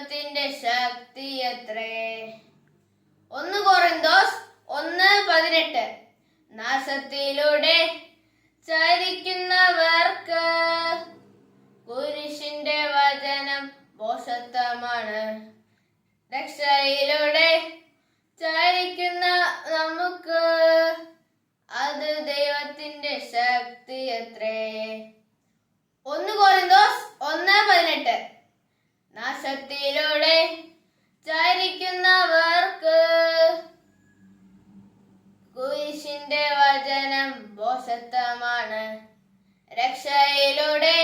ദൈവത്തിന്റെ ശക്തി എത്രേ. 1 കൊറിന്തോസ് 1:18 നാശത്തിലൂടെ ചരിക്കുന്നവർക്ക് കുരിശിന്റെ വചനം ഭോഷത്വമാണ്. രക്ഷയിലൂടെ ചരിക്കുന്ന നമുക്ക് അത് ദൈവത്തിന്റെ ശക്തി എത്രേ. 1 കൊരിന്തോസ് 1:18 നാശത്തിലൂടെ ചരിക്കുന്നവർക്ക് കുരിശിന്റെ വചനം ഭോഷത്വമാണ്. രക്ഷയിലൂടെ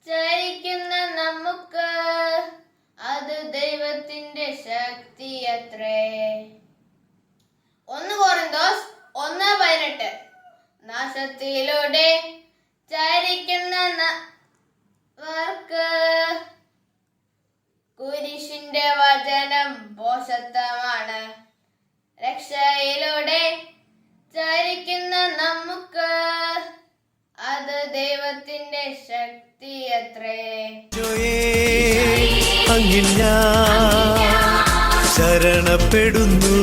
ചരിക്കുന്ന നമുക്ക് അത് ദൈവത്തിന്റെ ശക്തി എത്രേ. 1 കൊരിന്തോസ് 1:18 നാശത്തിലൂടെ ചരിക്കുന്നവർക്ക് കുരിശിന്റെ വചനം ഭോഷത്വമാണ്. രക്ഷയിലൂടെ ചരിക്കുന്ന നമുക്ക് അത് ദൈവത്തിന്റെ ശക്തി എത്രേ. അങ്ങിൽ ഞാൻ ശരണപ്പെടുന്നു.